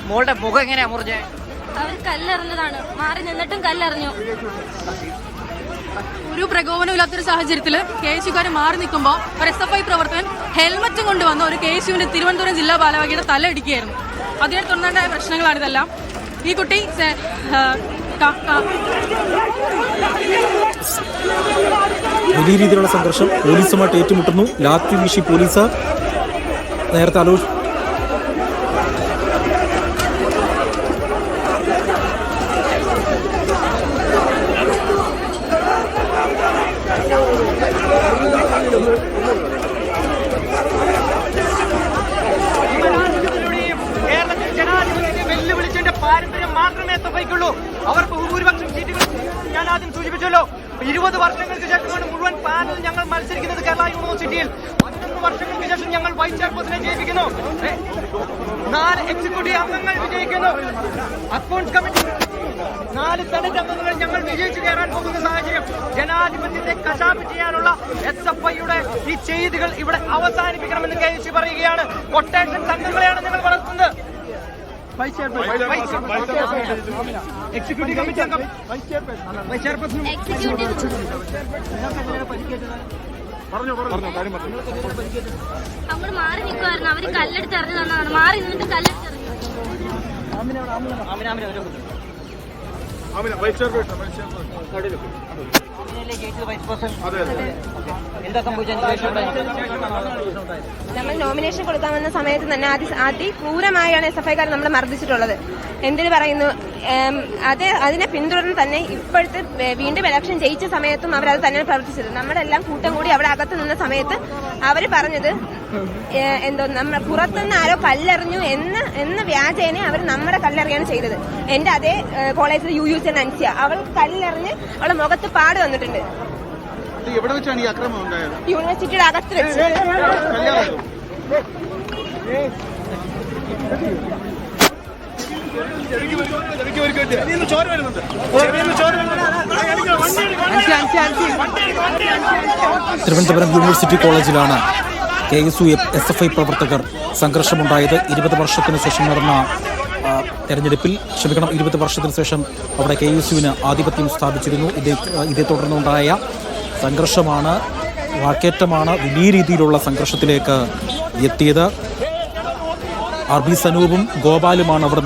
മോളുടെ മുഖം എങ്ങനെയാ മുറിഞ്ഞേ? അവർ കല്ലെറിഞ്ഞതാണ്, മാറി നിന്നിട്ടും കല്ലെറിഞ്ഞു. ഒരു പ്രകോപനം ഇല്ലാത്തൊരു സാഹചര്യത്തിൽ KSUക്കാർ മാറി നിൽക്കുമ്പോൾ ഒരു SFI പ്രവർത്തകൻ ഹെൽമറ്റും കൊണ്ടുവന്ന ഒരു KSUവിന്റെ തിരുവനന്തപുരം ജില്ലാ ഭാരവാഹിയുടെ തല ഇടിക്കുകയായിരുന്നു. അതിനെ തുടർന്നുണ്ടായ പ്രശ്നങ്ങളാണ് ഇതെല്ലാം. ഈ കുട്ടി വലിയ രീതിയിലുള്ള സംഘർഷം പോലീസുമായിട്ട് ഏറ്റുമുട്ടുന്നു. ലാത്തി വീശി പോലീസ് നേരത്തെ പാരമ്പര്യം മാത്രമേ SFIക്കുള്ളൂ. അവർ ബഹുഭൂരിപക്ഷം സീറ്റുകൾ ഞാൻ ആദ്യം സൂചിപ്പിച്ചല്ലോ. 20 വർഷങ്ങൾക്ക് ശേഷമാണ് മുഴുവൻ പാനൽ ഞങ്ങൾ മത്സരിക്കുന്നത് കേരള യൂണിവേഴ്സിറ്റിയിൽ. 11 വർഷങ്ങൾക്ക് ശേഷം ഞങ്ങൾ വൈസ് ചെയർപേഴ്സണെ ജയിപ്പിക്കുന്നു. 4 എക്സിക്യൂട്ടീവ് അംഗങ്ങൾ വിജയിക്കുന്നു. അക്കൗണ്ട്സ് കമ്മിറ്റി 4 സെനറ്റ് അംഗങ്ങൾ ഞങ്ങൾ വിജയിച്ചു കയറാൻ പോകുന്ന സാഹചര്യം. ജനാധിപത്യത്തെ കശാപ്പ് ചെയ്യാനുള്ള SFIയുടെ ഈ ചെയ്തികൾ ഇവിടെ അവസാനിപ്പിക്കണമെന്ന് KSU പറയുകയാണ്. കൊട്ടേഷൻ സംഘങ്ങളെയാണ് നിങ്ങൾ വളർത്തുന്നത്. എക്സിക്യൂട്ടീവ് കമ്മിറ്റി അംഗം വൈസ് ചെയർപേഴ്സൺ അങ്ങോട്ട് മാറി നിൽക്കുമായിരുന്നു. അവര് കല്ലെടുത്ത് എറിഞ്ഞു തന്നതാണ്. മാറി നിന്നിട്ട് കല്ലെടുത്ത് നമ്മൾ നോമിനേഷൻ കൊടുക്കാൻ വന്ന സമയത്ത് തന്നെ അതിക്രൂരമായാണ് SFIക്കാർ നമ്മളെ മർദ്ദിച്ചിട്ടുള്ളത്. എന്തിനു പറയുന്നു, അതിനെ പിന്തുടർന്ന് തന്നെ ഇപ്പോഴത്തെ വീണ്ടും ഇലക്ഷൻ ജയിച്ച സമയത്തും അവരത് തന്നെയാണ് പ്രവർത്തിച്ചത്. നമ്മളെല്ലാം കൂട്ടം കൂടി അവിടെ അകത്ത് നിന്ന സമയത്ത് അവര് പറഞ്ഞത് നമ്മൾ പുറത്തുനിന്ന് ആരോ കല്ലെറിഞ്ഞു എന്ന വ്യാജേനെ അവർ നമ്മുടെ കല്ലെറിയാണ് ചെയ്തത്. എന്റെ അതേ കോളേജിൽ UUC നൻസിയ, അവൾ കല്ലെറിഞ്ഞ് അവളെ മുഖത്ത് പാട് വന്നിട്ടുണ്ട്. എവിടെ വെച്ചാണ് ഈ ആക്രമണം ഉണ്ടായത്? യൂണിവേഴ്സിറ്റിയുടെ അകത്ത് വെച്ച്. തിരുവനന്തപുരം യൂണിവേഴ്സിറ്റി കോളേജിലാണ് KSU SFI പ്രവർത്തകർ സംഘർഷമുണ്ടായത്. 20 വർഷത്തിന് ശേഷം നടന്ന തെരഞ്ഞെടുപ്പിൽ 20 വർഷത്തിന് ശേഷം അവിടെ KSUവിന് ആധിപത്യം സ്ഥാപിച്ചിരുന്നു. ഇതേ തുടർന്നുണ്ടായ സംഘർഷമാണ്, വാക്കേറ്റമാണ് വലിയ രീതിയിലുള്ള സംഘർഷത്തിലേക്ക് എത്തിയത്. RB സനൂപും ഗോപാലുമാണ് അവിടെ